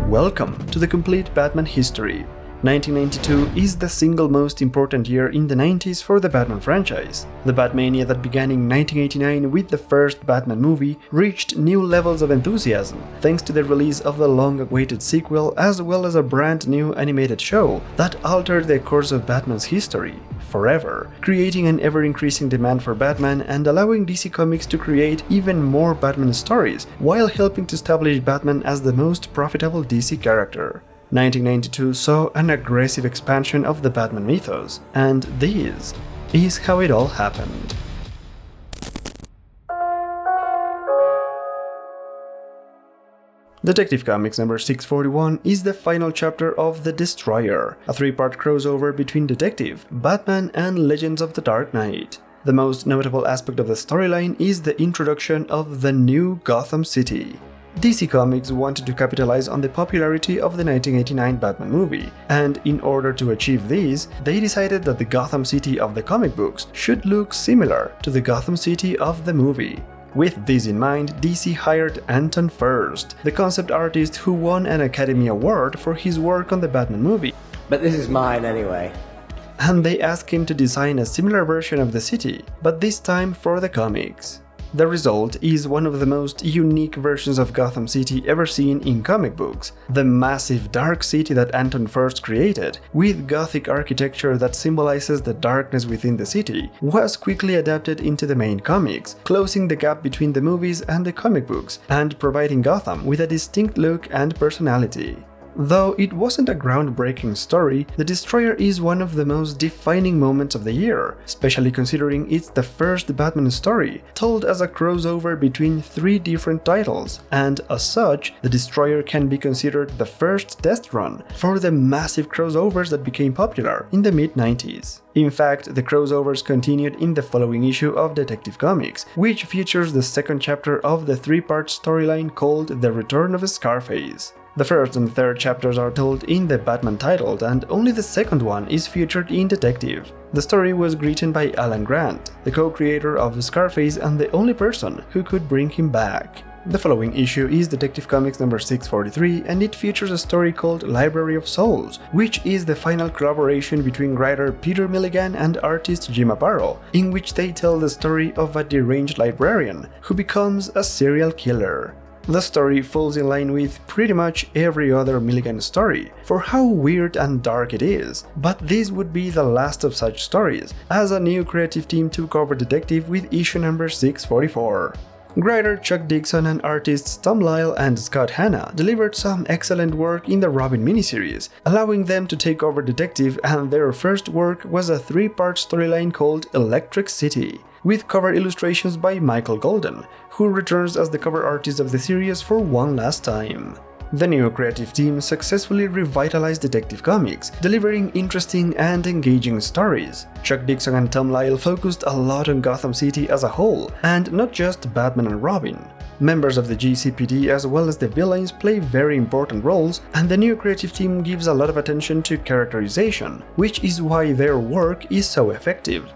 Welcome to the complete Batman history. 1992 is the single most important year in the 90s for the Batman franchise. The Batmania that began in 1989 with the first Batman movie reached new levels of enthusiasm thanks to the release of the long-awaited sequel as well as a brand new animated show that altered the course of Batman's history forever, creating an ever-increasing demand for Batman and allowing DC Comics to create even more Batman stories while helping to establish Batman as the most profitable DC character. 1992 saw an aggressive expansion of the Batman mythos, and this is how it all happened. Detective Comics number 641 is the final chapter of The Destroyer, a three-part crossover between Detective, Batman, and Legends of the Dark Knight. The most notable aspect of the storyline is the introduction of the new Gotham City. DC Comics wanted to capitalize on the popularity of the 1989 Batman movie, and in order to achieve this, they decided that the Gotham City of the comic books should look similar to the Gotham City of the movie. With this in mind, DC hired Anton Furst, the concept artist who won an Academy Award for his work on the Batman movie. But this is mine anyway. And they asked him to design a similar version of the city, but this time for the comics. The result is one of the most unique versions of Gotham City ever seen in comic books. The massive dark city that Anton Furst created, with Gothic architecture that symbolizes the darkness within the city, was quickly adapted into the main comics, closing the gap between the movies and the comic books, and providing Gotham with a distinct look and personality. Though it wasn't a groundbreaking story, The Destroyer is one of the most defining moments of the year, especially considering it's the first Batman story told as a crossover between three different titles, and as such, The Destroyer can be considered the first test run for the massive crossovers that became popular in the mid-90s. In fact, the crossovers continued in the following issue of Detective Comics, which features the second chapter of the three-part storyline called The Return of Scarface. The first and third chapters are told in the Batman title, and only the second one is featured in Detective. The story was written by Alan Grant, the co-creator of Scarface and the only person who could bring him back. The following issue is Detective Comics number 643, and it features a story called Library of Souls, which is the final collaboration between writer Peter Milligan and artist Jim Aparo, in which they tell the story of a deranged librarian who becomes a serial killer. The story falls in line with pretty much every other Milligan story for how weird and dark it is, but this would be the last of such stories, as a new creative team took over Detective with issue number 644. Writer Chuck Dixon and artists Tom Lyle and Scott Hanna delivered some excellent work in the Robin miniseries, allowing them to take over Detective, and their first work was a three-part storyline called Electric City, with cover illustrations by Michael Golden, who returns as the cover artist of the series for one last time. The new creative team successfully revitalized Detective Comics, delivering interesting and engaging stories. Chuck Dixon and Tom Lyle focused a lot on Gotham City as a whole, and not just Batman and Robin. Members of the GCPD as well as the villains play very important roles, and the new creative team gives a lot of attention to characterization, which is why their work is so effective.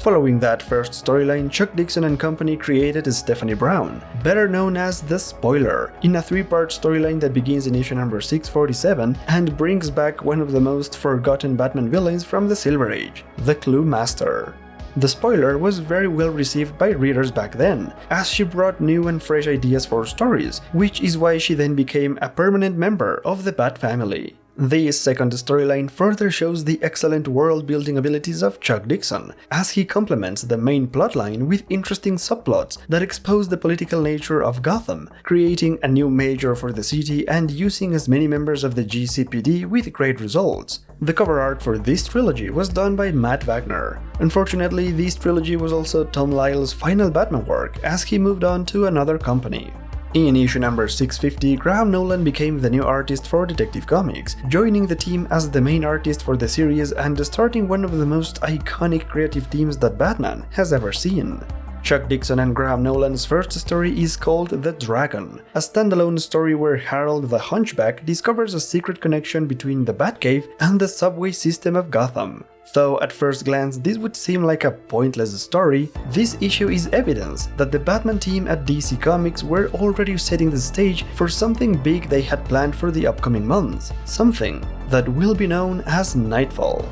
Following that first storyline, Chuck Dixon and company created Stephanie Brown, better known as The Spoiler, in a three-part storyline that begins in issue number 647 and brings back one of the most forgotten Batman villains from the Silver Age, the Clue Master. The Spoiler was very well received by readers back then, as she brought new and fresh ideas for stories, which is why she then became a permanent member of the Bat family. This second storyline further shows the excellent world-building abilities of Chuck Dixon, as he complements the main plotline with interesting subplots that expose the political nature of Gotham, creating a new major for the city and using as many members of the GCPD with great results. The cover art for this trilogy was done by Matt Wagner. Unfortunately, this trilogy was also Tom Lyle's final Batman work, as he moved on to another company. In issue number 650, Graham Nolan became the new artist for Detective Comics, joining the team as the main artist for the series and starting one of the most iconic creative teams that Batman has ever seen. Chuck Dixon and Graham Nolan's first story is called The Dragon, a standalone story where Harold the Hunchback discovers a secret connection between the Batcave and the subway system of Gotham. Though at first glance this would seem like a pointless story, this issue is evidence that the Batman team at DC Comics were already setting the stage for something big they had planned for the upcoming months, something that will be known as Nightfall.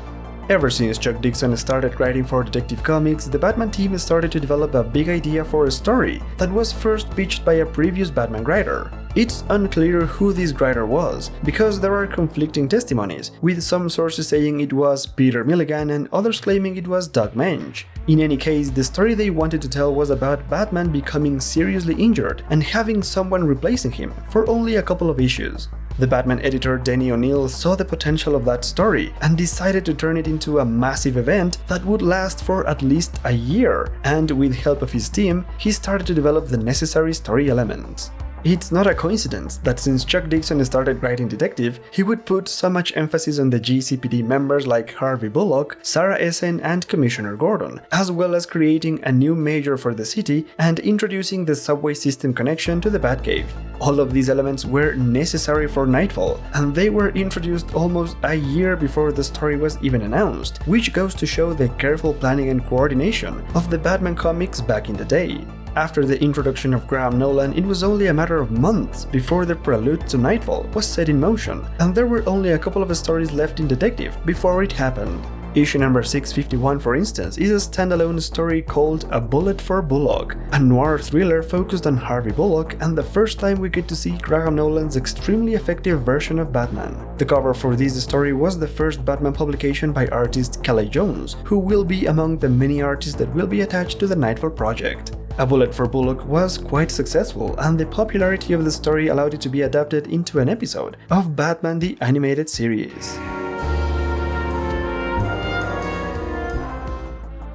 Ever since Chuck Dixon started writing for Detective Comics, the Batman team started to develop a big idea for a story that was first pitched by a previous Batman writer. It's unclear who this writer was, because there are conflicting testimonies, with some sources saying it was Peter Milligan and others claiming it was Doug Moench. In any case, the story they wanted to tell was about Batman becoming seriously injured and having someone replacing him for only a couple of issues. The Batman editor Denny O'Neil saw the potential of that story and decided to turn it into a massive event that would last for at least a year, and with help of his team, he started to develop the necessary story elements. It's not a coincidence that since Chuck Dixon started writing Detective, he would put so much emphasis on the GCPD members like Harvey Bullock, Sarah Essen, and Commissioner Gordon, as well as creating a new major for the city and introducing the subway system connection to the Batcave. All of these elements were necessary for Nightfall, and they were introduced almost a year before the story was even announced, which goes to show the careful planning and coordination of the Batman comics back in the day. After the introduction of Graham Nolan, it was only a matter of months before the prelude to Nightfall was set in motion, and there were only a couple of stories left in Detective before it happened. Issue number 651, for instance, is a standalone story called A Bullet for Bullock, a noir thriller focused on Harvey Bullock and the first time we get to see Graham Nolan's extremely effective version of Batman. The cover for this story was the first Batman publication by artist Kelly Jones, who will be among the many artists that will be attached to the Nightfall project. A Bullet for Bullock was quite successful, and the popularity of the story allowed it to be adapted into an episode of Batman the Animated Series.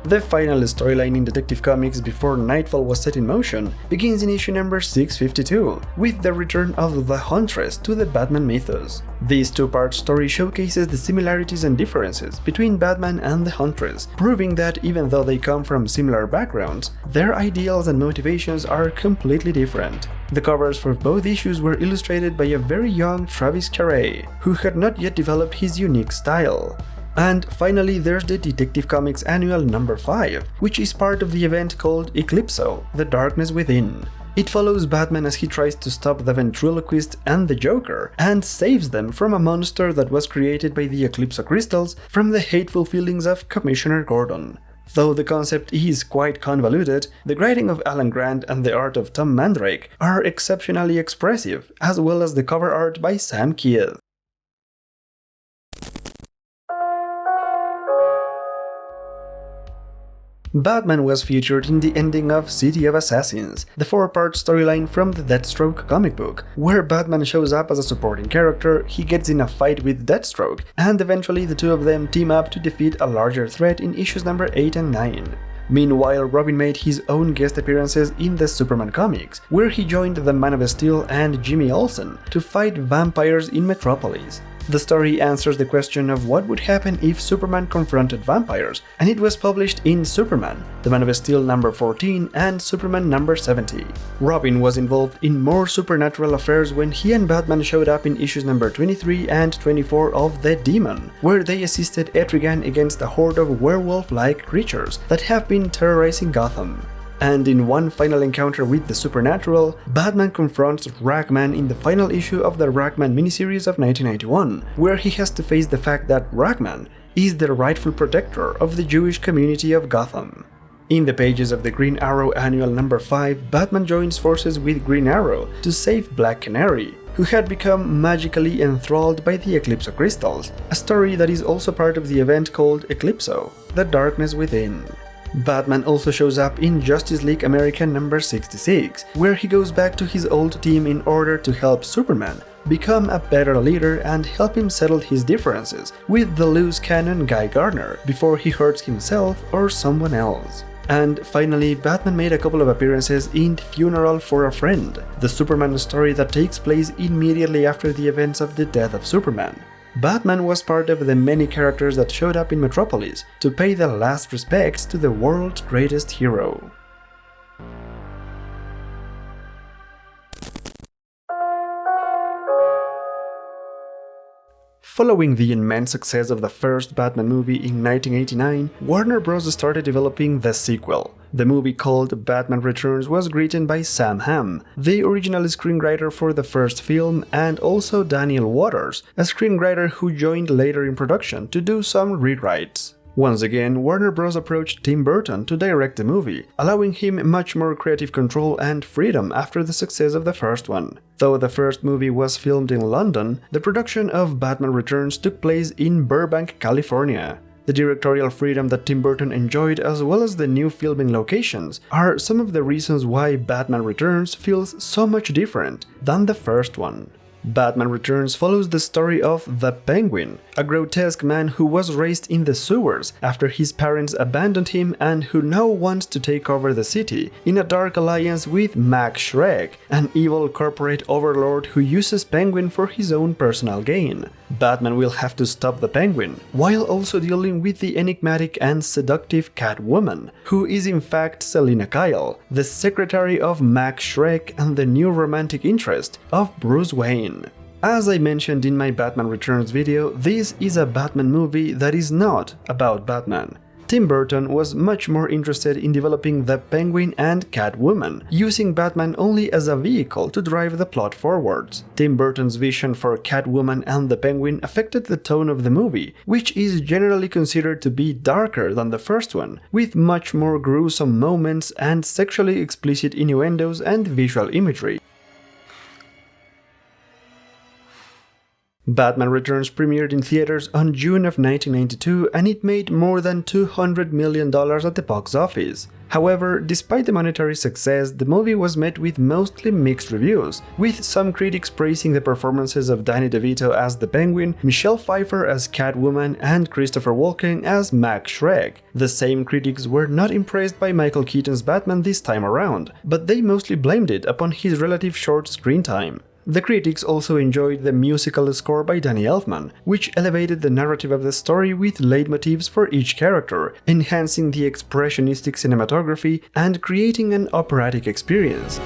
The final storyline in Detective Comics before Nightfall was set in motion begins in issue number 652, with the return of the Huntress to the Batman mythos. This two-part story showcases the similarities and differences between Batman and the Huntress, proving that even though they come from similar backgrounds, their ideals and motivations are completely different. The covers for both issues were illustrated by a very young Travis Charest, who had not yet developed his unique style. And finally, there's the Detective Comics Annual number 5, which is part of the event called Eclipso: The Darkness Within. It follows Batman as he tries to stop the ventriloquist and the Joker, and saves them from a monster that was created by the Eclipso crystals from the hateful feelings of Commissioner Gordon. Though the concept is quite convoluted, the writing of Alan Grant and the art of Tom Mandrake are exceptionally expressive, as well as the cover art by Sam Kieth. Batman was featured in the ending of City of Assassins, the 4-part storyline from the Deathstroke comic book, where Batman shows up as a supporting character, he gets in a fight with Deathstroke, and eventually the two of them team up to defeat a larger threat in issues number 8 and 9. Meanwhile, Robin made his own guest appearances in the Superman comics, where he joined the Man of Steel and Jimmy Olsen to fight vampires in Metropolis. The story answers the question of what would happen if Superman confronted vampires, and it was published in Superman, The Man of Steel number 14 and Superman number 70. Robin was involved in more supernatural affairs when he and Batman showed up in issues number 23 and 24 of The Demon, where they assisted Etrigan against a horde of werewolf-like creatures that have been terrorizing Gotham. And in one final encounter with the supernatural, Batman confronts Ragman in the final issue of the Ragman miniseries of 1991, where he has to face the fact that Ragman is the rightful protector of the Jewish community of Gotham. In the pages of the Green Arrow Annual number 5, Batman joins forces with Green Arrow to save Black Canary, who had become magically enthralled by the Eclipso crystals, a story that is also part of the event called Eclipso: The Darkness Within. Batman also shows up in Justice League America number 66, where he goes back to his old team in order to help Superman become a better leader and help him settle his differences with the loose cannon Guy Gardner before he hurts himself or someone else. And finally, Batman made a couple of appearances in Funeral for a Friend, the Superman story that takes place immediately after the events of the death of Superman. Batman was part of the many characters that showed up in Metropolis to pay the last respects to the world's greatest hero. Following the immense success of the first Batman movie in 1989, Warner Bros. Started developing the sequel. The movie called Batman Returns was written by Sam Hamm, the original screenwriter for the first film, and also Daniel Waters, a screenwriter who joined later in production to do some rewrites. Once again, Warner Bros. Approached Tim Burton to direct the movie, allowing him much more creative control and freedom after the success of the first one. Though the first movie was filmed in London, the production of Batman Returns took place in Burbank, California. The directorial freedom that Tim Burton enjoyed, as well as the new filming locations, are some of the reasons why Batman Returns feels so much different than the first one. Batman Returns follows the story of the Penguin, a grotesque man who was raised in the sewers after his parents abandoned him and who now wants to take over the city in a dark alliance with Max Schreck, an evil corporate overlord who uses Penguin for his own personal gain. Batman will have to stop the Penguin, while also dealing with the enigmatic and seductive Catwoman, who is in fact Selina Kyle, the secretary of Max Schreck and the new romantic interest of Bruce Wayne. As I mentioned in my Batman Returns video, this is a Batman movie that is not about Batman. Tim Burton was much more interested in developing the Penguin and Catwoman, using Batman only as a vehicle to drive the plot forwards. Tim Burton's vision for Catwoman and the Penguin affected the tone of the movie, which is generally considered to be darker than the first one, with much more gruesome moments and sexually explicit innuendos and visual imagery. Batman Returns premiered in theaters on June of 1992 and it made more than $200 million at the box office. However, despite the monetary success, the movie was met with mostly mixed reviews, with some critics praising the performances of Danny DeVito as the Penguin, Michelle Pfeiffer as Catwoman, and Christopher Walken as Max Schreck. The same critics were not impressed by Michael Keaton's Batman this time around, but they mostly blamed it upon his relative short screen time. The critics also enjoyed the musical score by Danny Elfman, which elevated the narrative of the story with leitmotifs for each character, enhancing the expressionistic cinematography and creating an operatic experience.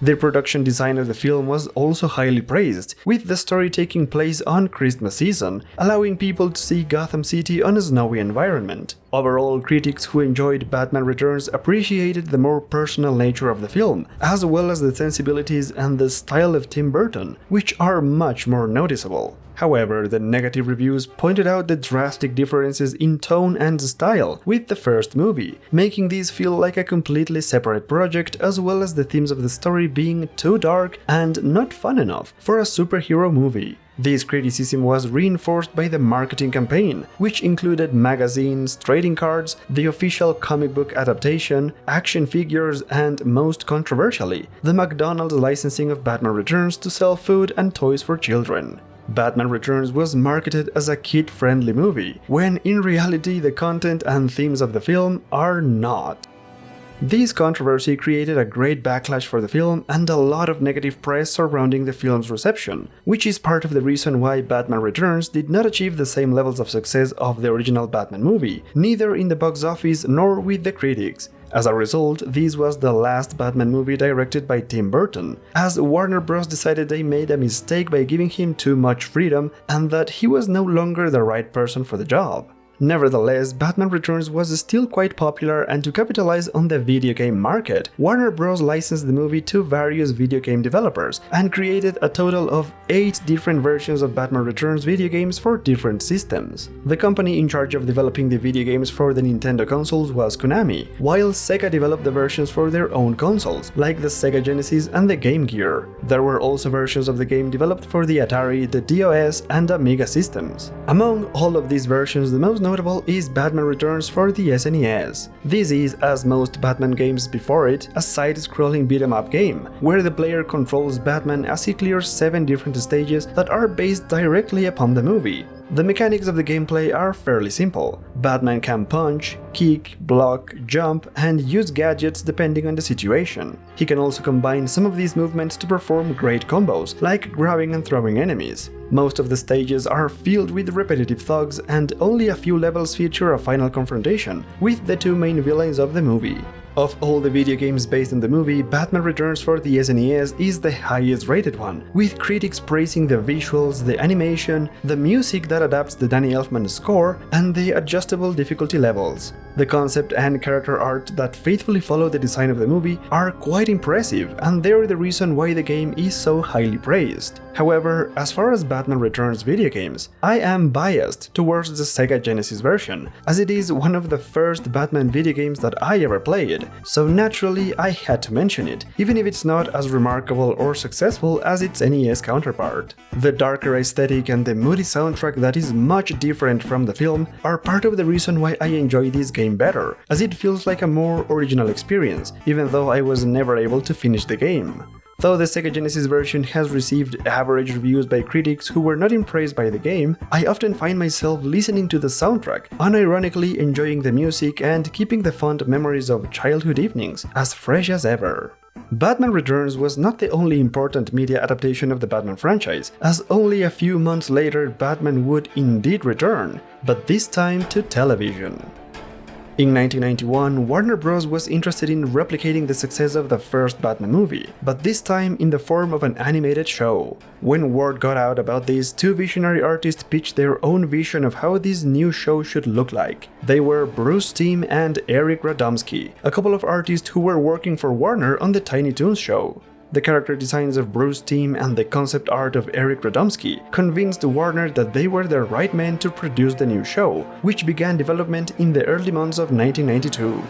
The production design of the film was also highly praised, with the story taking place on Christmas season, allowing people to see Gotham City on a snowy environment. Overall, critics who enjoyed Batman Returns appreciated the more personal nature of the film, as well as the sensibilities and the style of Tim Burton, which are much more noticeable. However, the negative reviews pointed out the drastic differences in tone and style with the first movie, making these feel like a completely separate project, as well as the themes of the story being too dark and not fun enough for a superhero movie. This criticism was reinforced by the marketing campaign, which included magazines, trading cards, the official comic book adaptation, action figures, and most controversially, the McDonald's licensing of Batman Returns to sell food and toys for children. Batman Returns was marketed as a kid-friendly movie, when in reality the content and themes of the film are not. This controversy created a great backlash for the film and a lot of negative press surrounding the film's reception, which is part of the reason why Batman Returns did not achieve the same levels of success of the original Batman movie, neither in the box office nor with the critics. As a result, this was the last Batman movie directed by Tim Burton, as Warner Bros. Decided they made a mistake by giving him too much freedom and that he was no longer the right person for the job. Nevertheless, Batman Returns was still quite popular, and to capitalize on the video game market, Warner Bros. Licensed the movie to various video game developers and created a total of 8 different versions of Batman Returns video games for different systems. The company in charge of developing the video games for the Nintendo consoles was Konami, while Sega developed the versions for their own consoles, like the Sega Genesis and the Game Gear. There were also versions of the game developed for the Atari, the DOS, and Amiga systems. Among all of these versions, the most notable is Batman Returns for the SNES. This is, as most Batman games before it, a side-scrolling beat-em-up game, where the player controls Batman as he clears 7 different stages that are based directly upon the movie. The mechanics of the gameplay are fairly simple. Batman can punch, kick, block, jump, and use gadgets depending on the situation. He can also combine some of these movements to perform great combos, like grabbing and throwing enemies. Most of the stages are filled with repetitive thugs, and only a few levels feature a final confrontation with the 2 main villains of the movie. Of all the video games based on the movie, Batman Returns for the SNES is the highest rated one, with critics praising the visuals, the animation, the music that adapts the Danny Elfman score, and the adjustable difficulty levels. The concept and character art that faithfully follow the design of the movie are quite impressive, and they're the reason why the game is so highly praised. However, as far as Batman Returns video games, I am biased towards the Sega Genesis version, as it is one of the first Batman video games that I ever played, so naturally I had to mention it, even if it's not as remarkable or successful as its NES counterpart. The darker aesthetic and the moody soundtrack that is much different from the film are part of the reason why I enjoy this game better, as it feels like a more original experience, even though I was never able to finish the game. Though the Sega Genesis version has received average reviews by critics who were not impressed by the game, I often find myself listening to the soundtrack, unironically enjoying the music and keeping the fond memories of childhood evenings as fresh as ever. Batman Returns was not the only important media adaptation of the Batman franchise, as only a few months later Batman would indeed return, but this time to television. In 1991, Warner Bros. Was interested in replicating the success of the first Batman movie, but this time in the form of an animated show. When word got out about this, two visionary artists pitched their own vision of how this new show should look like. They were Bruce Timm and Eric Radomski, a couple of artists who were working for Warner on the Tiny Toons show. The character designs of Bruce Timm and the concept art of Eric Radomski convinced Warner that they were the right men to produce the new show, which began development in the early months of 1992.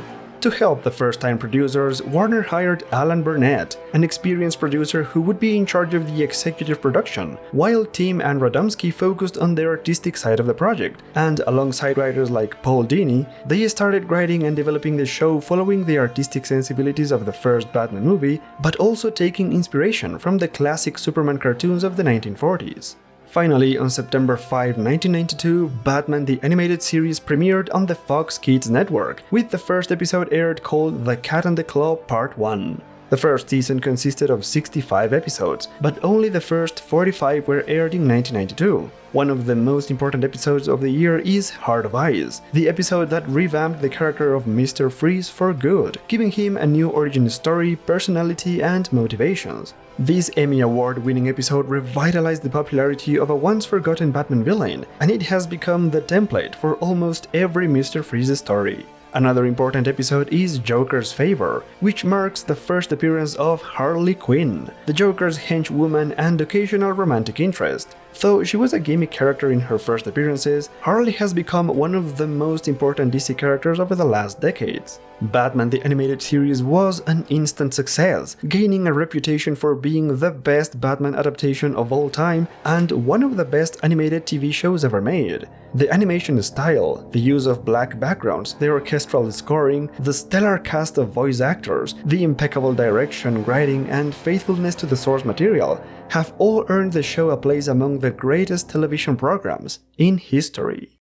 To help the first-time producers, Warner hired Alan Burnett, an experienced producer who would be in charge of the executive production, while Timm and Radomski focused on the artistic side of the project, and alongside writers like Paul Dini, they started writing and developing the show following the artistic sensibilities of the first Batman movie, but also taking inspiration from the classic Superman cartoons of the 1940s. Finally, on September 5, 1992, Batman the Animated Series premiered on the Fox Kids network, with the first episode aired called The Cat and the Claw Part 1. The first season consisted of 65 episodes, but only the first 45 were aired in 1992. One of the most important episodes of the year is Heart of Ice, the episode that revamped the character of Mr. Freeze for good, giving him a new origin story, personality, and motivations. This Emmy Award-winning episode revitalized the popularity of a once-forgotten Batman villain, and it has become the template for almost every Mr. Freeze story. Another important episode is Joker's Favor, which marks the first appearance of Harley Quinn, the Joker's henchwoman and occasional romantic interest. Though she was a gimmick character in her first appearances, Harley has become one of the most important DC characters over the last decades. Batman the Animated Series was an instant success, gaining a reputation for being the best Batman adaptation of all time and one of the best animated TV shows ever made. The animation style, the use of black backgrounds, the orchestral scoring, the stellar cast of voice actors, the impeccable direction, writing, and faithfulness to the source material have all earned the show a place among the greatest television programs in history.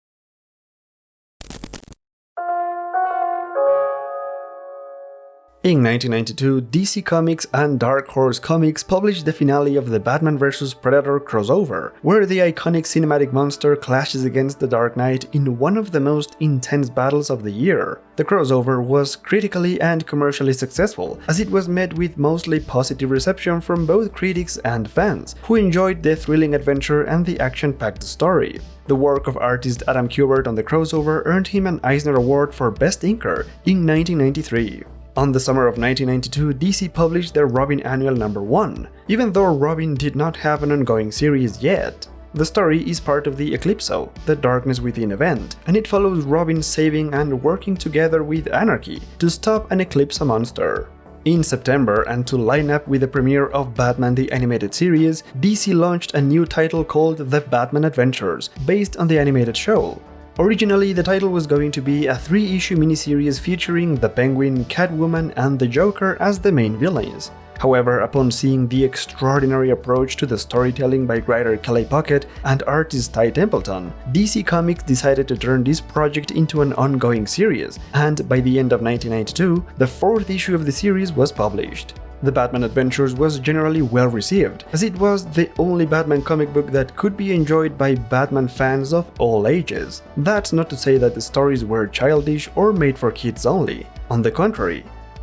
In 1992, DC Comics and Dark Horse Comics published the finale of the Batman vs. Predator crossover, where the iconic cinematic monster clashes against the Dark Knight in one of the most intense battles of the year. The crossover was critically and commercially successful, as it was met with mostly positive reception from both critics and fans, who enjoyed the thrilling adventure and the action-packed story. The work of artist Adam Kubert on the crossover earned him an Eisner Award for Best Inker in 1993. On the summer of 1992, DC published their Robin Annual number 1, even though Robin did not have an ongoing series yet. The story is part of the Eclipso, the Darkness Within event, and it follows Robin saving and working together with Anarchy to stop an Eclipso monster. In September, and to line up with the premiere of Batman the Animated Series, DC launched a new title called The Batman Adventures, based on the animated show. Originally, the title was going to be a 3-issue miniseries featuring the Penguin, Catwoman, and the Joker as the main villains. However, upon seeing the extraordinary approach to the storytelling by writer Kelly Puckett and artist Ty Templeton, DC Comics decided to turn this project into an ongoing series, and by the end of 1992, the 4th issue of the series was published. The Batman Adventures was generally well received, as it was the only Batman comic book that could be enjoyed by Batman fans of all ages. That's not to say that the stories were childish or made for kids only. On the contrary,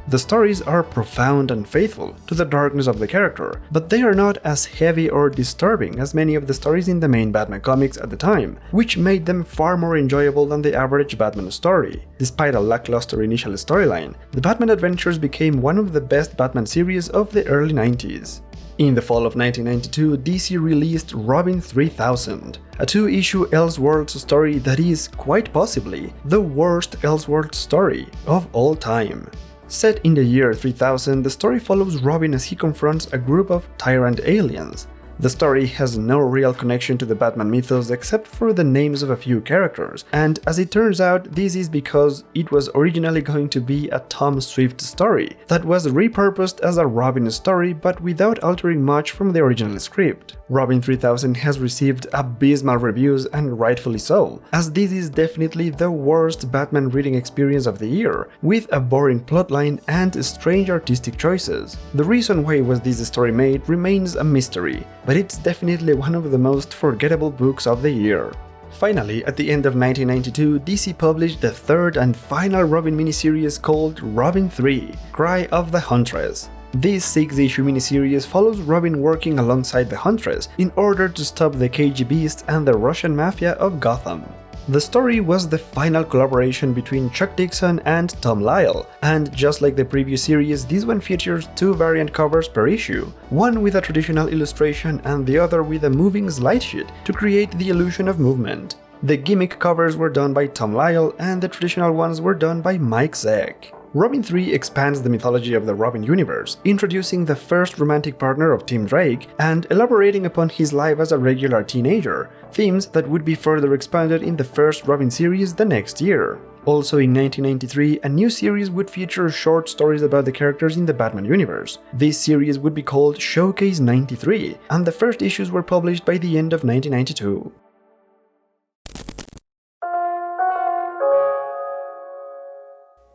The stories are profound and faithful to the darkness of the character, but they are not as heavy or disturbing as many of the stories in the main Batman comics at the time, which made them far more enjoyable than the average Batman story. Despite a lackluster initial storyline, the Batman Adventures became one of the best Batman series of the early 90s. In the fall of 1992, DC released Robin 3000, a 2-issue Elseworlds story that is, quite possibly, the worst Elseworlds story of all time. Set in the year 3000, the story follows Robin as he confronts a group of tyrant aliens. The story has no real connection to the Batman mythos except for the names of a few characters, and as it turns out, this is because it was originally going to be a Tom Swift story that was repurposed as a Robin story but without altering much from the original script. Robin 3000 has received abysmal reviews, and rightfully so, as this is definitely the worst Batman reading experience of the year, with a boring plotline and strange artistic choices. The reason why was this story made remains a mystery, but it's definitely one of the most forgettable books of the year. Finally, at the end of 1992, DC published the third and final Robin miniseries called Robin 3: Cry of the Huntress. This 6-issue miniseries follows Robin working alongside the Huntress in order to stop the KGBists and the Russian Mafia of Gotham. The story was the final collaboration between Chuck Dixon and Tom Lyle, and just like the previous series, this one features 2 variant covers per issue, one with a traditional illustration and the other with a moving slide sheet to create the illusion of movement. The gimmick covers were done by Tom Lyle and the traditional ones were done by Mike Zeck. Robin 3 expands the mythology of the Robin universe, introducing the first romantic partner of Tim Drake and elaborating upon his life as a regular teenager, themes that would be further expanded in the first Robin series the next year. Also in 1993, a new series would feature short stories about the characters in the Batman universe. This series would be called Showcase 93, and the first issues were published by the end of 1992.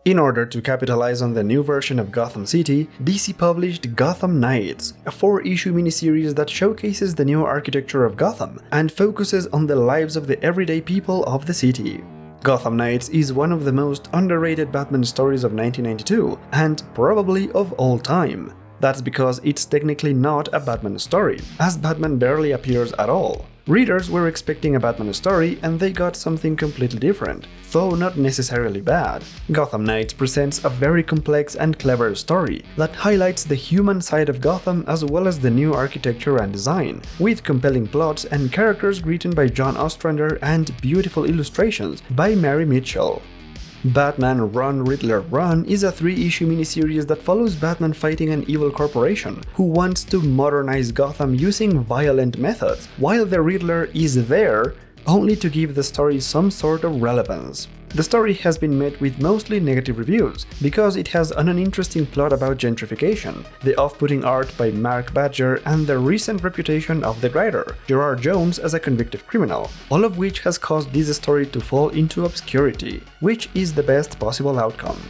In order to capitalize on the new version of Gotham City, DC published Gotham Knights, a 4-issue miniseries that showcases the new architecture of Gotham and focuses on the lives of the everyday people of the city. Gotham Knights is one of the most underrated Batman stories of 1992, and probably of all time. That's because it's technically not a Batman story, as Batman barely appears at all. Readers were expecting a Batman story and they got something completely different, though not necessarily bad. Gotham Knights presents a very complex and clever story that highlights the human side of Gotham as well as the new architecture and design, with compelling plots and characters written by John Ostrander and beautiful illustrations by Mary Mitchell. Batman Run Riddler Run is a 3-issue miniseries that follows Batman fighting an evil corporation who wants to modernize Gotham using violent methods, while the Riddler is there only to give the story some sort of relevance. The story has been met with mostly negative reviews because it has an uninteresting plot about gentrification, the off-putting art by Mark Badger, and the recent reputation of the writer, Gerard Jones, as a convicted criminal, all of which has caused this story to fall into obscurity, which is the best possible outcome.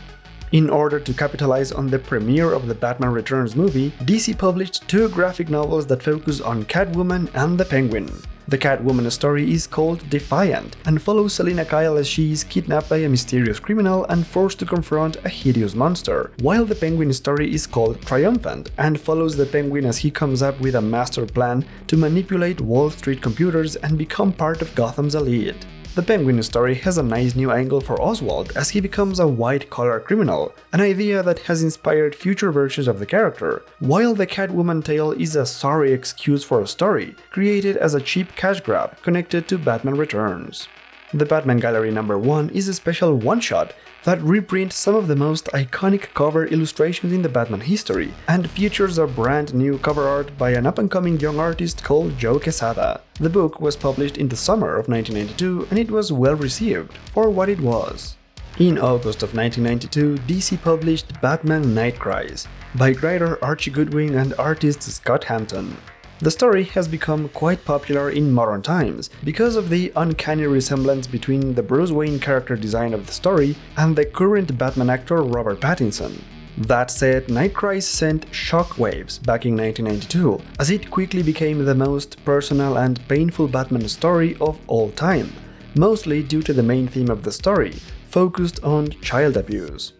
In order to capitalize on the premiere of the Batman Returns movie, DC published 2 graphic novels that focus on Catwoman and the Penguin. The Catwoman story is called Defiant and follows Selina Kyle as she is kidnapped by a mysterious criminal and forced to confront a hideous monster, while the Penguin story is called Triumphant and follows the Penguin as he comes up with a master plan to manipulate Wall Street computers and become part of Gotham's elite. The Penguin story has a nice new angle for Oswald as he becomes a white-collar criminal, an idea that has inspired future versions of the character, while the Catwoman tale is a sorry excuse for a story, created as a cheap cash grab connected to Batman Returns. The Batman Gallery No. 1 is a special one-shot that reprints some of the most iconic cover illustrations in the Batman history, and features a brand new cover art by an up-and-coming young artist called Joe Quesada. The book was published in the summer of 1992 and it was well received for what it was. In August of 1992, DC published Batman Night Cries by writer Archie Goodwin and artist Scott Hampton. The story has become quite popular in modern times because of the uncanny resemblance between the Bruce Wayne character design of the story and the current Batman actor Robert Pattinson. That said, Night Cries sent shockwaves back in 1992, as it quickly became the most personal and painful Batman story of all time, mostly due to the main theme of the story, focused on child abuse.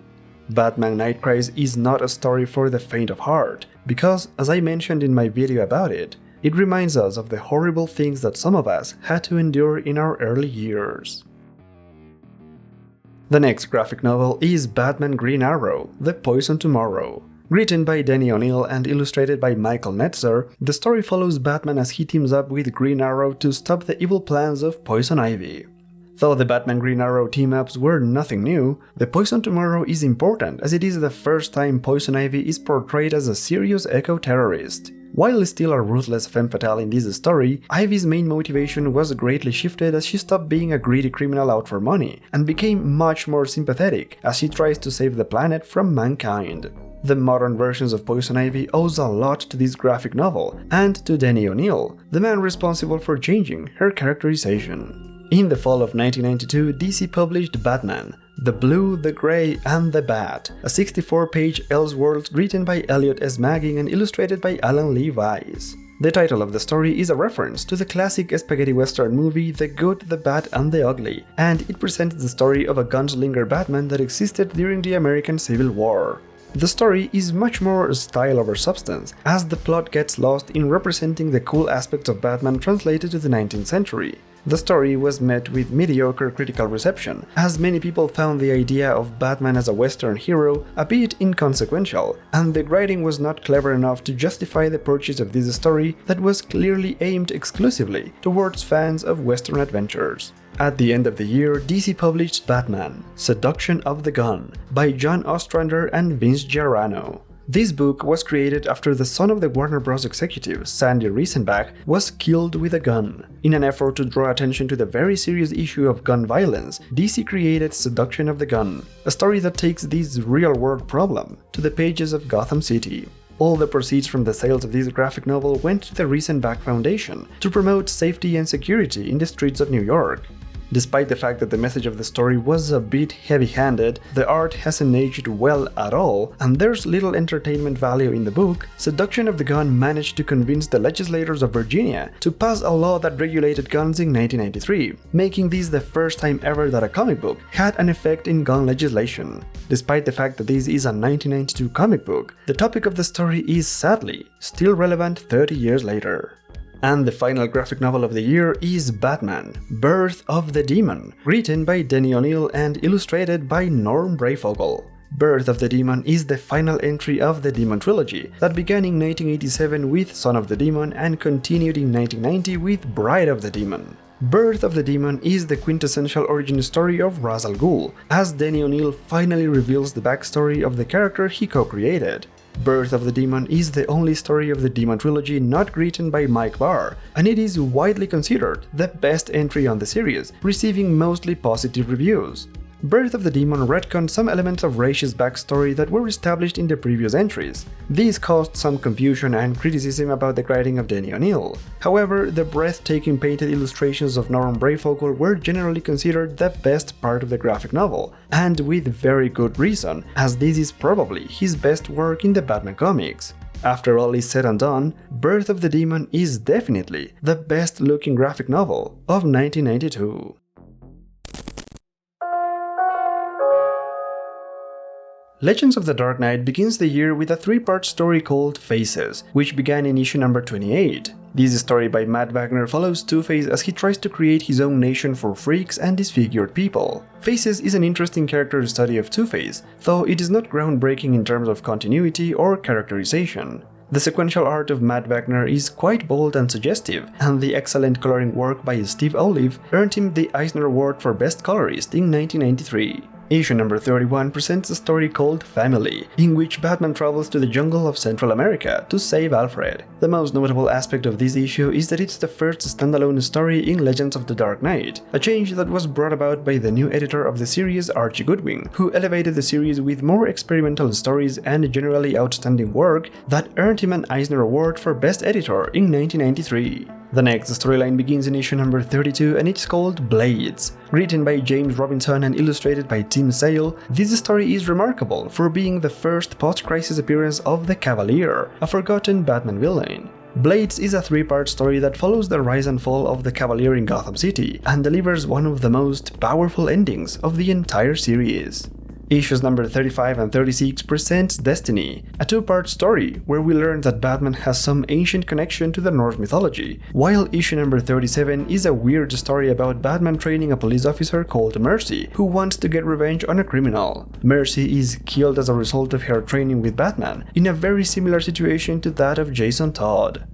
Batman Night Cries is not a story for the faint of heart, because, as I mentioned in my video about it, it reminds us of the horrible things that some of us had to endure in our early years. The next graphic novel is Batman Green Arrow: The Poison Tomorrow. Written by Denny O'Neil and illustrated by Michael Netzer, the story follows Batman as he teams up with Green Arrow to stop the evil plans of Poison Ivy. Though the Batman Green Arrow team-ups were nothing new, The Poison Tomorrow is important as it is the first time Poison Ivy is portrayed as a serious eco-terrorist. While still a ruthless femme fatale in this story, Ivy's main motivation was greatly shifted as she stopped being a greedy criminal out for money and became much more sympathetic as she tries to save the planet from mankind. The modern versions of Poison Ivy owes a lot to this graphic novel and to Denny O'Neil, the man responsible for changing her characterization. In the fall of 1992, DC published Batman: The Blue, the Grey, and the Bat, a 64-page Elseworlds written by Elliot S. Magging and illustrated by Alan Lee Weiss. The title of the story is a reference to the classic spaghetti western movie The Good, the Bad, and the Ugly, and it presents the story of a gunslinger Batman that existed during the American Civil War. The story is much more style over substance, as the plot gets lost in representing the cool aspects of Batman translated to the 19th century. The story was met with mediocre critical reception, as many people found the idea of Batman as a Western hero a bit inconsequential, and the writing was not clever enough to justify the purchase of this story that was clearly aimed exclusively towards fans of Western adventures. At the end of the year, DC published Batman: Seduction of the Gun by John Ostrander and Vince Giarano. This book was created after the son of the Warner Bros. Executive, Sandy Reisenbach, was killed with a gun. In an effort to draw attention to the very serious issue of gun violence, DC created Seduction of the Gun, a story that takes this real-world problem to the pages of Gotham City. All the proceeds from the sales of this graphic novel went to the Reisenbach Foundation to promote safety and security in the streets of New York. Despite the fact that the message of the story was a bit heavy-handed, the art hasn't aged well at all, and there's little entertainment value in the book, Seduction of the Gun managed to convince the legislators of Virginia to pass a law that regulated guns in 1993, making this the first time ever that a comic book had an effect in gun legislation. Despite the fact that this is a 1992 comic book, the topic of the story is sadly still relevant 30 years later. And the final graphic novel of the year is Batman: Birth of the Demon, written by Denny O'Neil and illustrated by Norm Breyfogle. Birth of the Demon is the final entry of the Demon trilogy that began in 1987 with Son of the Demon and continued in 1990 with Bride of the Demon. Birth of the Demon is the quintessential origin story of Ra's al Ghul, as Denny O'Neil finally reveals the backstory of the character he co-created. Birth of the Demon is the only story of the Demon trilogy not written by Mike Barr, and it is widely considered the best entry on the series, receiving mostly positive reviews. Birth of the Demon retconned some elements of Raish's backstory that were established in the previous entries. These caused some confusion and criticism about the writing of Denny O'Neil. However, the breathtaking painted illustrations of Norm Breyfogle were generally considered the best part of the graphic novel, and with very good reason, as this is probably his best work in the Batman comics. After all is said and done, Birth of the Demon is definitely the best looking graphic novel of 1992. Legends of the Dark Knight begins the year with a three-part story called Faces, which began in issue number 28. This story by Matt Wagner follows Two-Face as he tries to create his own nation for freaks and disfigured people. Faces is an interesting character study of Two-Face, though it is not groundbreaking in terms of continuity or characterization. The sequential art of Matt Wagner is quite bold and suggestive, and the excellent coloring work by Steve Olive earned him the Eisner Award for Best Colorist in 1993. Issue number 31 presents a story called Family, in which Batman travels to the jungle of Central America to save Alfred. The most notable aspect of this issue is that it's the first standalone story in Legends of the Dark Knight, a change that was brought about by the new editor of the series, Archie Goodwin, who elevated the series with more experimental stories and generally outstanding work that earned him an Eisner Award for Best Editor in 1993. The next storyline begins in issue number 32 and it's called Blades. Written by James Robinson and illustrated by Tim Sale, this story is remarkable for being the first post-crisis appearance of the Cavalier, a forgotten Batman villain. Blades is a three-part story that follows the rise and fall of the Cavalier in Gotham City and delivers one of the most powerful endings of the entire series. Issues number 35 and 36 present Destiny, a two-part story where we learn that Batman has some ancient connection to the Norse mythology, while issue number 37 is a weird story about Batman training a police officer called Mercy, who wants to get revenge on a criminal. Mercy is killed as a result of her training with Batman, in a very similar situation to that of Jason Todd.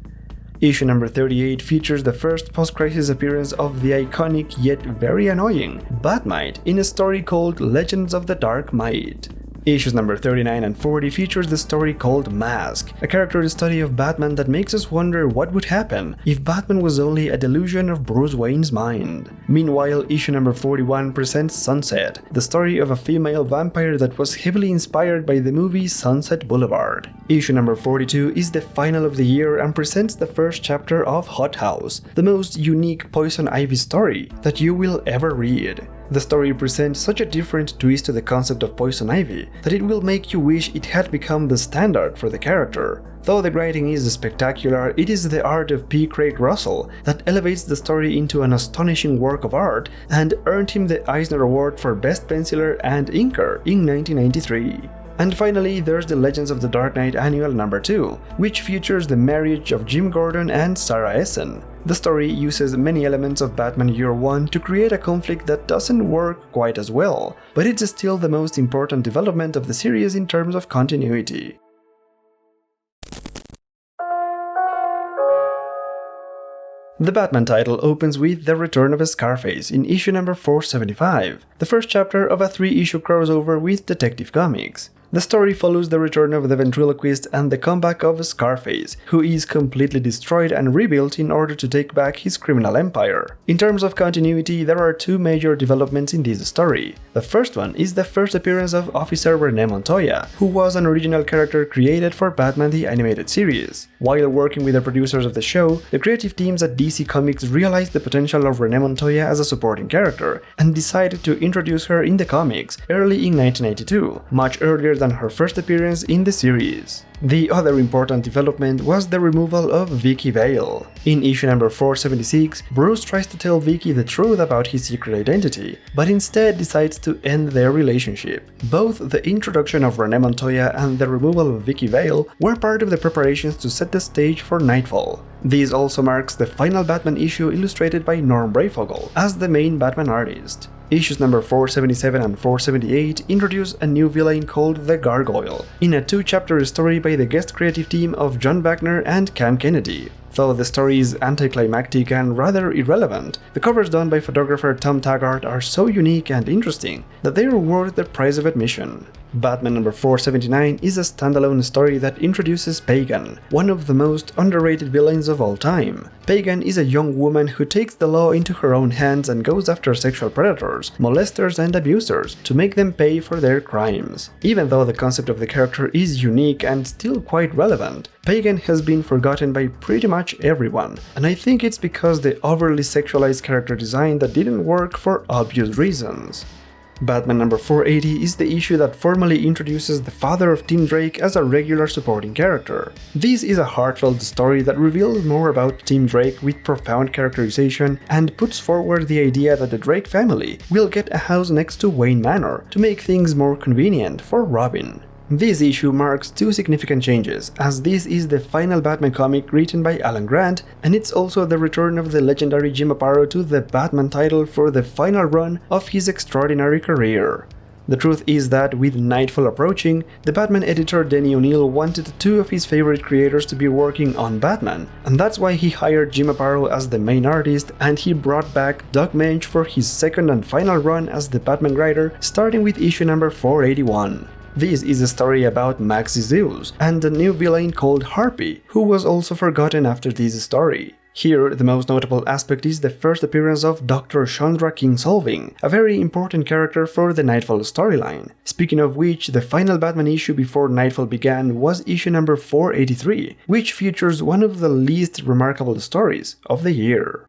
Issue number 38 features the first post-crisis appearance of the iconic yet very annoying Bat-Mite in a story called Legends of the Dark Might. Issues number 39 and 40 features the story called Mask, a character study of Batman that makes us wonder what would happen if Batman was only a delusion of Bruce Wayne's mind. Meanwhile, issue number 41 presents Sunset, the story of a female vampire that was heavily inspired by the movie Sunset Boulevard. Issue number 42 is the final of the year and presents the first chapter of Hot House, the most unique Poison Ivy story that you will ever read. The story presents such a different twist to the concept of Poison Ivy that it will make you wish it had become the standard for the character. Though the writing is spectacular, it is the art of P. Craig Russell that elevates the story into an astonishing work of art and earned him the Eisner Award for Best Penciler and Inker in 1993. And finally, there's the Legends of the Dark Knight Annual number 2, which features the marriage of Jim Gordon and Sarah Essen. The story uses many elements of Batman Year One to create a conflict that doesn't work quite as well, but it's still the most important development of the series in terms of continuity. The Batman title opens with the return of Scarface in issue number 475, the first chapter of a 3-issue crossover with Detective Comics. The story follows the return of the ventriloquist and the comeback of Scarface, who is completely destroyed and rebuilt in order to take back his criminal empire. In terms of continuity, there are two major developments in this story. The first one is the first appearance of Officer Renee Montoya, who was an original character created for Batman the Animated Series. While working with the producers of the show, the creative teams at DC Comics realized the potential of Renee Montoya as a supporting character and decided to introduce her in the comics early in 1992, much earlier than her first appearance in the series. The other important development was the removal of Vicky Vale. In issue number 476, Bruce tries to tell Vicky the truth about his secret identity, but instead decides to end their relationship. Both the introduction of Renee Montoya and the removal of Vicky Vale were part of the preparations to set the stage for Nightfall. This also marks the final Batman issue illustrated by Norm Breyfogle as the main Batman artist. Issues number 477 and 478 introduce a new villain called the Gargoyle, in a 2-chapter story by the guest creative team of John Wagner and Cam Kennedy. Though the story is anticlimactic and rather irrelevant, the covers done by photographer Tom Taggart are so unique and interesting that they are worth the price of admission. Batman number 479 is a standalone story that introduces Pagan, one of the most underrated villains of all time. Pagan is a young woman who takes the law into her own hands and goes after sexual predators, molesters and abusers to make them pay for their crimes. Even though the concept of the character is unique and still quite relevant, Pagan has been forgotten by pretty much everyone, and I think it's because the overly sexualized character design that didn't work for obvious reasons. Batman number 480 is the issue that formally introduces the father of Tim Drake as a regular supporting character. This is a heartfelt story that reveals more about Tim Drake with profound characterization and puts forward the idea that the Drake family will get a house next to Wayne Manor to make things more convenient for Robin. This issue marks two significant changes, as this is the final Batman comic written by Alan Grant, and it's also the return of the legendary Jim Aparo to the Batman title for the final run of his extraordinary career. The truth is that, with Nightfall approaching, the Batman editor Denny O'Neil wanted two of his favorite creators to be working on Batman, and that's why he hired Jim Aparo as the main artist, and he brought back Doug Moench for his second and final run as the Batman writer, starting with issue number 481. This is a story about Maxi Zeus and a new villain called Harpy, who was also forgotten after this story. Here, the most notable aspect is the first appearance of Dr. Chandra Kingsolving, a very important character for the Nightfall storyline. Speaking of which, the final Batman issue before Nightfall began was issue number 483, which features one of the least remarkable stories of the year.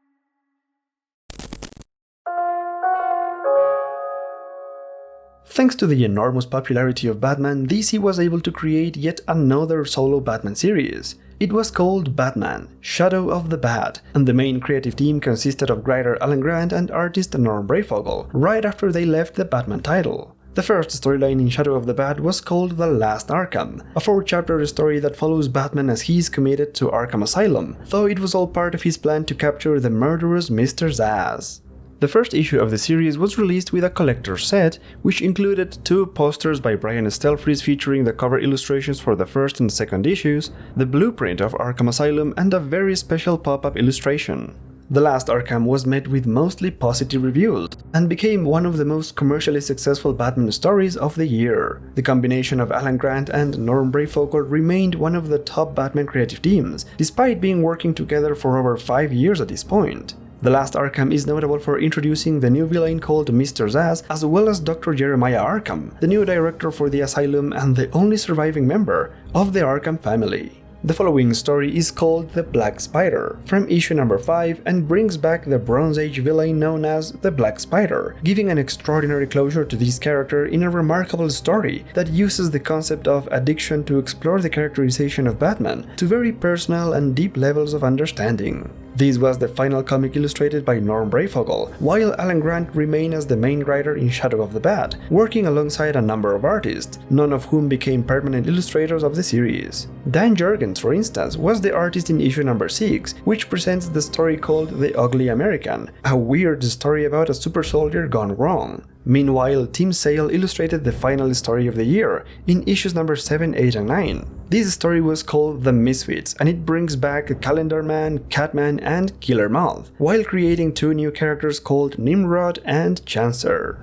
Thanks to the enormous popularity of Batman, DC was able to create yet another solo Batman series. It was called Batman: Shadow of the Bat, and the main creative team consisted of writer Alan Grant and artist Norm Breyfogle, right after they left the Batman title. The first storyline in Shadow of the Bat was called The Last Arkham, a 4-chapter story that follows Batman as he is committed to Arkham Asylum, though it was all part of his plan to capture the murderous Mr. Zsasz. The first issue of the series was released with a collector's set, which included 2 posters by Brian Stelfreeze featuring the cover illustrations for the first and second issues, the blueprint of Arkham Asylum, and a very special pop-up illustration. The Last Arkham was met with mostly positive reviews, and became one of the most commercially successful Batman stories of the year. The combination of Alan Grant and Norm Breyfogle remained one of the top Batman creative teams, despite being working together for over 5 years at this point. The Last Arkham is notable for introducing the new villain called Mr. Zsasz, as well as Dr. Jeremiah Arkham, the new director for the asylum and the only surviving member of the Arkham family. The following story is called The Black Spider, from issue number 5, and brings back the Bronze Age villain known as the Black Spider, giving an extraordinary closure to this character in a remarkable story that uses the concept of addiction to explore the characterization of Batman to very personal and deep levels of understanding. This was the final comic illustrated by Norm Breyfogle, while Alan Grant remained as the main writer in Shadow of the Bat, working alongside a number of artists, none of whom became permanent illustrators of the series. Dan Jurgens, for instance, was the artist in issue number 6, which presents the story called The Ugly American, a weird story about a super soldier gone wrong. Meanwhile, Tim Sale illustrated the final story of the year in issues number 7, 8, and 9. This story was called The Misfits, and it brings back Calendar Man, Catman, and Killer Moth, while creating 2 new characters called Nimrod and Chancer.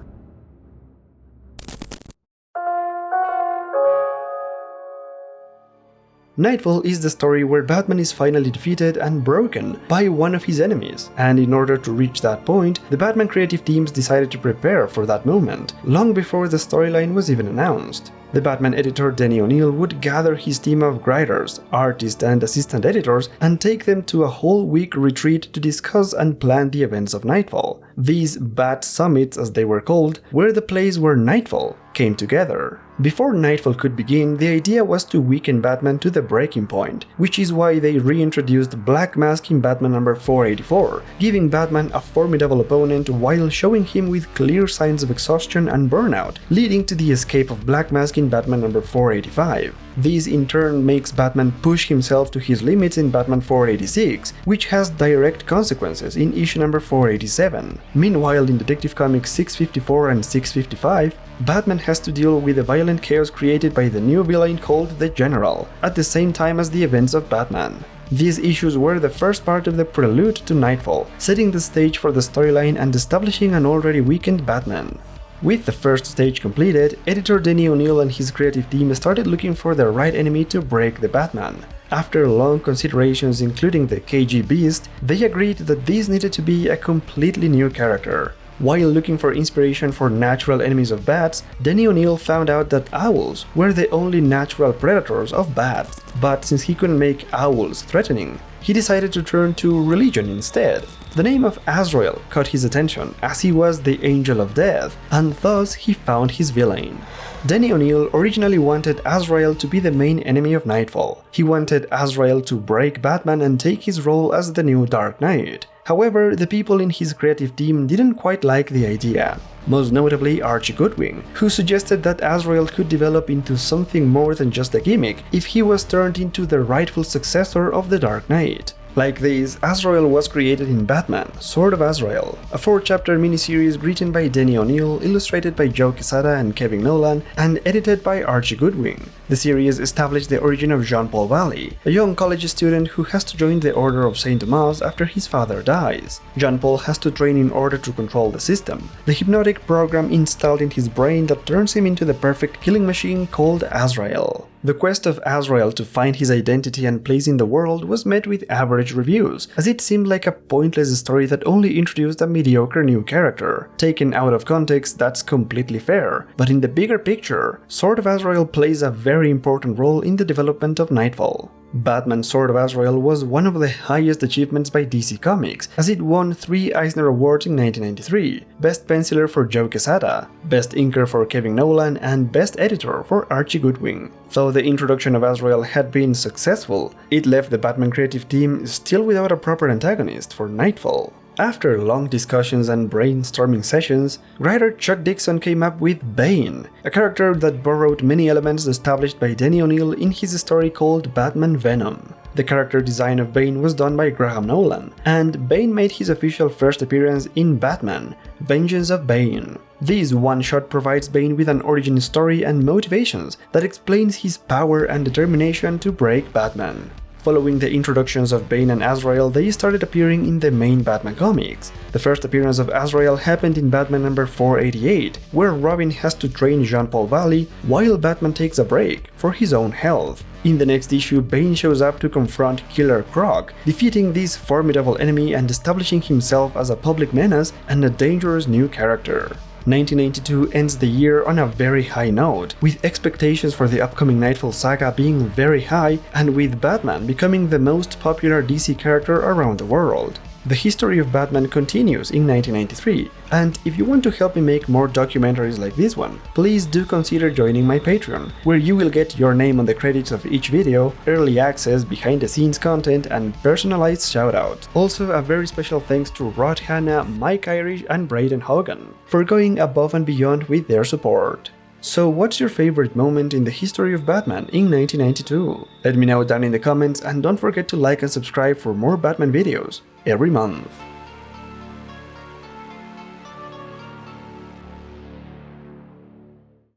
Nightfall is the story where Batman is finally defeated and broken by one of his enemies, and in order to reach that point, the Batman creative teams decided to prepare for that moment, long before the storyline was even announced. The Batman editor Denny O'Neil would gather his team of writers, artists, and assistant editors and take them to a whole week retreat to discuss and plan the events of Nightfall. These Bat Summits, as they were called, were the place where Nightfall came together. Before Nightfall could begin, the idea was to weaken Batman to the breaking point, which is why they reintroduced Black Mask in Batman number 484, giving Batman a formidable opponent while showing him with clear signs of exhaustion and burnout, leading to the escape of Black Mask in Batman number 485. This in turn makes Batman push himself to his limits in Batman 486, which has direct consequences in issue number 487. Meanwhile, in Detective Comics 654 and 655, Batman has to deal with the violent chaos created by the new villain called the General, at the same time as the events of Batman. These issues were the first part of the prelude to Nightfall, setting the stage for the storyline and establishing an already weakened Batman. With the first stage completed, editor Denny O'Neil and his creative team started looking for the right enemy to break the Batman. After long considerations including the KG Beast, they agreed that this needed to be a completely new character. While looking for inspiration for natural enemies of bats, Denny O'Neil found out that owls were the only natural predators of bats, but since he couldn't make owls threatening, he decided to turn to religion instead. The name of Azrael caught his attention, as he was the Angel of Death, and thus he found his villain. Denny O'Neil originally wanted Azrael to be the main enemy of Nightfall. He wanted Azrael to break Batman and take his role as the new Dark Knight. However, the people in his creative team didn't quite like the idea. Most notably Archie Goodwin, who suggested that Azrael could develop into something more than just a gimmick if he was turned into the rightful successor of the Dark Knight. Like this, Azrael was created in Batman, Sword of Azrael, a 4-chapter miniseries written by Denny O'Neil, illustrated by Joe Quesada and Kevin Nolan, and edited by Archie Goodwin. The series established the origin of Jean-Paul Valley, a young college student who has to join the Order of St. Thomas after his father dies. Jean-Paul has to train in order to control the system, the hypnotic program installed in his brain that turns him into the perfect killing machine called Azrael. The quest of Azrael to find his identity and place in the world was met with average reviews, as it seemed like a pointless story that only introduced a mediocre new character. Taken out of context, that's completely fair, but in the bigger picture, Sword of Azrael plays a very important role in the development of Nightfall. Batman Sword of Azrael was one of the highest achievements by DC Comics, as it won 3 Eisner Awards in 1993, Best Penciler for Joe Quesada, Best Inker for Kevin Nolan, and Best Editor for Archie Goodwin. Though the introduction of Azrael had been successful, it left the Batman creative team still without a proper antagonist for Nightfall. After long discussions and brainstorming sessions, writer Chuck Dixon came up with Bane, a character that borrowed many elements established by Denny O'Neil in his story called Batman Venom. The character design of Bane was done by Graham Nolan, and Bane made his official first appearance in Batman: Vengeance of Bane. This one-shot provides Bane with an origin story and motivations that explains his power and determination to break Batman. Following the introductions of Bane and Azrael, they started appearing in the main Batman comics. The first appearance of Azrael happened in Batman number 488, where Robin has to train Jean-Paul Valley while Batman takes a break for his own health. In the next issue, Bane shows up to confront Killer Croc, defeating this formidable enemy and establishing himself as a public menace and a dangerous new character. 1992 ends the year on a very high note, with expectations for the upcoming Nightfall saga being very high and with Batman becoming the most popular DC character around the world. The history of Batman continues in 1993, and if you want to help me make more documentaries like this one, please do consider joining my Patreon, where you will get your name on the credits of each video, early access, behind-the-scenes content, and personalized shoutouts. Also, a very special thanks to Rod Hanna, Mike Irish, and Braden Hogan for going above and beyond with their support. So what's your favorite moment in the history of Batman in 1992? Let me know down in the comments, and don't forget to like and subscribe for more Batman videos every month.